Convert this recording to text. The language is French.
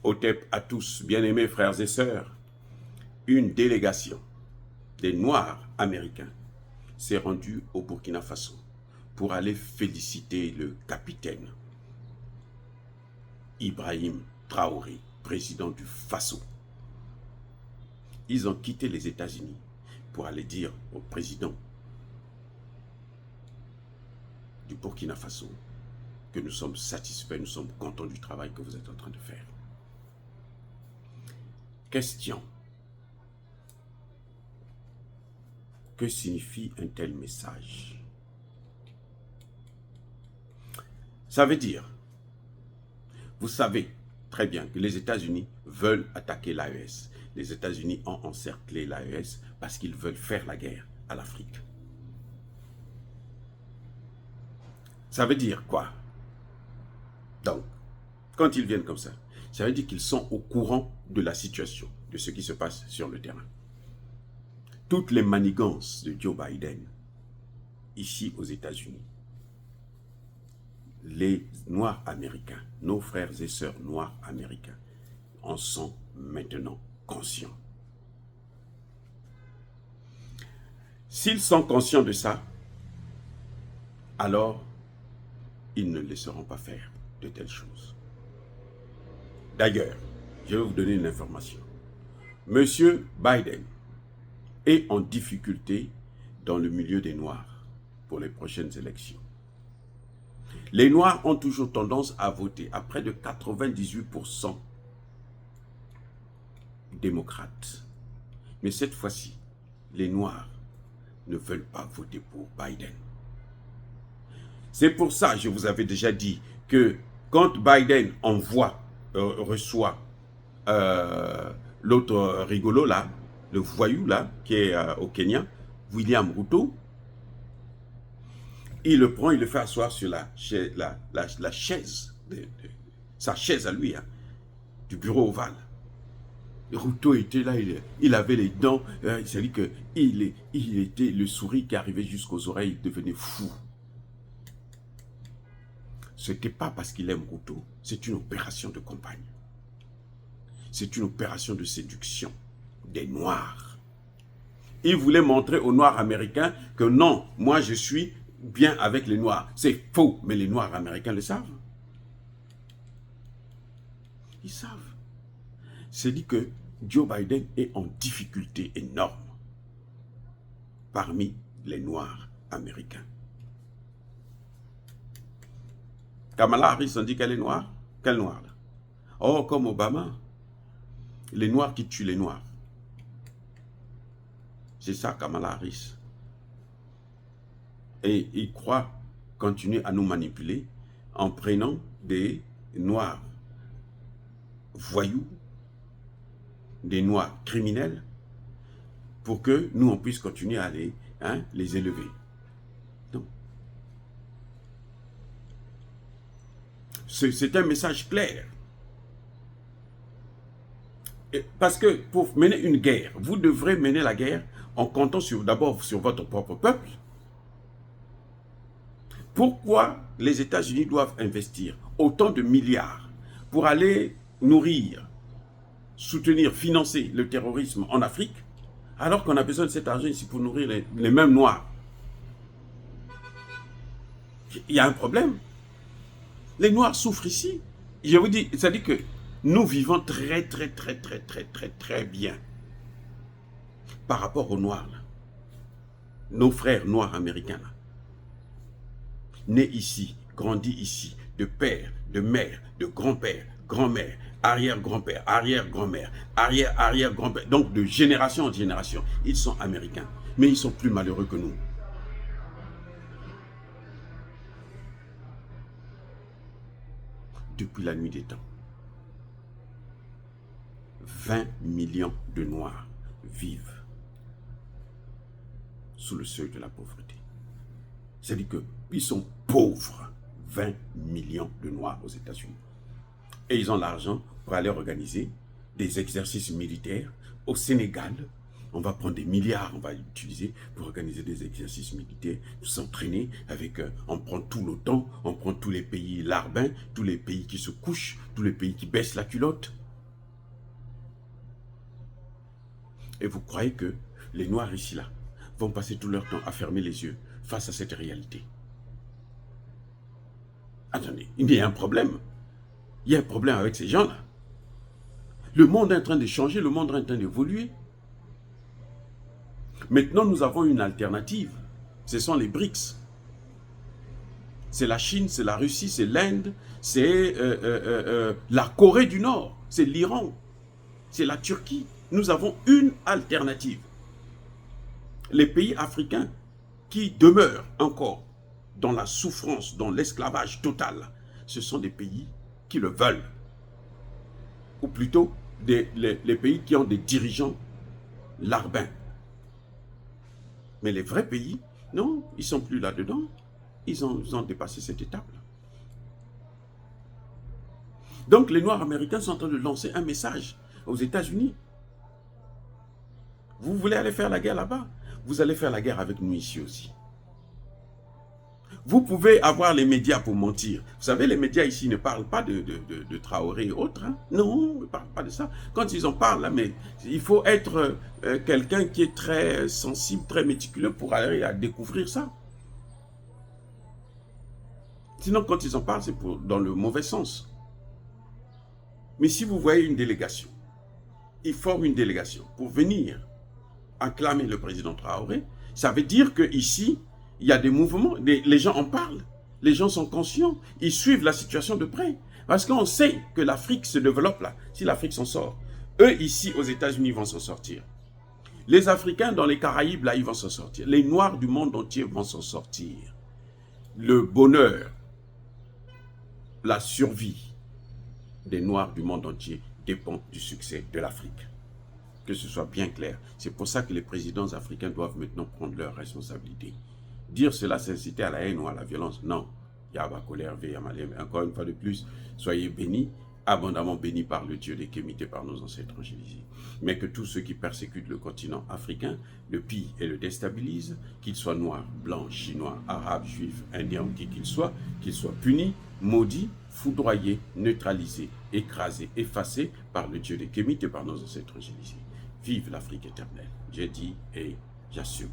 Otep à tous, bien-aimés frères et sœurs, une délégation des Noirs américains s'est rendue au Burkina Faso pour aller féliciter le capitaine Ibrahim Traoré, président du Faso. Ils ont quitté les États-Unis pour aller dire au président du Burkina Faso que nous sommes satisfaits, nous sommes contents du travail que vous êtes en train de faire. Question. Que signifie un tel message? Ça veut dire, vous savez très bien que les États-Unis veulent attaquer l'AES. Les États-Unis ont encerclé l'AES parce qu'ils veulent faire la guerre à l'Afrique. Ça veut dire quoi? Donc, quand ils viennent comme ça veut dire qu'ils sont au courant de la situation, de ce qui se passe sur le terrain. Toutes les manigances de Joe Biden, ici aux États-Unis, les Noirs américains, nos frères et sœurs noirs américains, en sont maintenant conscients. S'ils sont conscients de ça, alors ils ne laisseront pas faire de telles choses. D'ailleurs, je vais vous donner une information. Monsieur Biden est en difficulté dans le milieu des Noirs pour les prochaines élections. Les Noirs ont toujours tendance à voter à près de 98% démocrates. Mais cette fois-ci, les Noirs ne veulent pas voter pour Biden. C'est pour ça, je vous avais déjà dit, que quand Biden reçoit l'autre rigolo là, le voyou là, qui est au Kenya, William Ruto, il le prend, il le fait asseoir sur la chaise, sa chaise à lui, hein, du bureau ovale. Ruto était là, il avait les dents, c'est-à-dire qu'il était le sourire qui arrivait jusqu'aux oreilles, il devenait fou. Ce n'était pas parce qu'il aime Ruto, c'est une opération de campagne. C'est une opération de séduction des Noirs. Il voulait montrer aux Noirs américains que non, moi je suis bien avec les Noirs. C'est faux, mais les Noirs américains le savent. Ils savent. C'est dit que Joe Biden est en difficulté énorme parmi les Noirs américains. Kamala Harris, on dit qu'elle est noire. Quelle noire là? Oh, comme Obama. Les Noirs qui tuent les Noirs. C'est ça, Kamala Harris. Et ils croient continuer à nous manipuler en prenant des Noirs voyous, des Noirs criminels, pour que nous, on puisse continuer à les élever. Non. C'est un message clair. Parce que pour mener une guerre, vous devrez mener la guerre en comptant d'abord sur votre propre peuple. Pourquoi les États-Unis doivent investir autant de milliards pour aller nourrir, soutenir, financer le terrorisme en Afrique, alors qu'on a besoin de cet argent ici pour nourrir les mêmes Noirs? Il y a un problème. Les Noirs souffrent ici. Je vous dis, ça dit que nous vivons très bien par rapport aux Noirs, là. Nos frères Noirs américains, là. Nés ici, grandis ici, de père, de mère, de grand-père, grand-mère, arrière-grand-père, arrière-grand-mère, arrière-arrière-grand-père, donc de génération en génération, ils sont américains, mais ils sont plus malheureux que nous. Depuis la nuit des temps, 20 millions de Noirs vivent sous le seuil de la pauvreté. C'est-à-dire qu'ils sont pauvres, 20 millions de Noirs aux États-Unis. Et ils ont l'argent pour aller organiser des exercices militaires au Sénégal. On va prendre des milliards, on va utiliser pour organiser des exercices militaires, s'entraîner avec, on prend tout l'OTAN, on prend tous les pays larbins, tous les pays qui se couchent, tous les pays qui baissent la culotte. Et vous croyez que les Noirs ici, là, vont passer tout leur temps à fermer les yeux face à cette réalité? Attendez, il y a un problème. Il y a un problème avec ces gens-là. Le monde est en train de changer, le monde est en train d'évoluer. Maintenant, nous avons une alternative. Ce sont les BRICS. C'est la Chine, c'est la Russie, c'est l'Inde, c'est la Corée du Nord, c'est l'Iran, c'est la Turquie. Nous avons une alternative. Les pays africains qui demeurent encore dans la souffrance, dans l'esclavage total, ce sont des pays qui le veulent. Ou plutôt, les pays qui ont des dirigeants larbins. Mais les vrais pays, non, ils ne sont plus là-dedans. Ils ont dépassé cette étape-là. Donc les Noirs américains sont en train de lancer un message aux États-Unis. Vous voulez aller faire la guerre là-bas? Vous allez faire la guerre avec nous ici aussi. Vous pouvez avoir les médias pour mentir. Vous savez, les médias ici ne parlent pas de Traoré et autres. Hein? Non, ils ne parlent pas de ça. Quand ils en parlent, là, mais il faut être quelqu'un qui est très sensible, très méticuleux pour aller à découvrir ça. Sinon, quand ils en parlent, c'est dans le mauvais sens. Mais si vous voyez une délégation, ils forment une délégation pour venir acclamer le président Traoré, ça veut dire qu'ici, il y a des mouvements, les gens en parlent, les gens sont conscients, ils suivent la situation de près. Parce qu'on sait que l'Afrique se développe là, si l'Afrique s'en sort. Eux, ici, aux États-Unis, vont s'en sortir. Les Africains dans les Caraïbes, là, ils vont s'en sortir. Les Noirs du monde entier vont s'en sortir. Le bonheur, la survie des Noirs du monde entier dépend du succès de l'Afrique. Que ce soit bien clair. C'est pour ça que les présidents africains doivent maintenant prendre leurs responsabilités. Dire cela, c'est inciter à la haine ou à la violence. Non. Yabakole Hervé Yamalem. Encore une fois de plus, soyez bénis, abondamment bénis par le Dieu des Kémités, par nos ancêtres angélisés. Mais que tous ceux qui persécutent le continent africain le pillent et le déstabilisent, qu'ils soient noirs, blancs, chinois, arabes, juifs, indiens ou qui qu'ils soient punis, maudits, foudroyés, neutralisés, écrasés, effacés par le Dieu des Kémités, par nos ancêtres angélisés. Vive l'Afrique éternelle. J'ai dit et j'assume.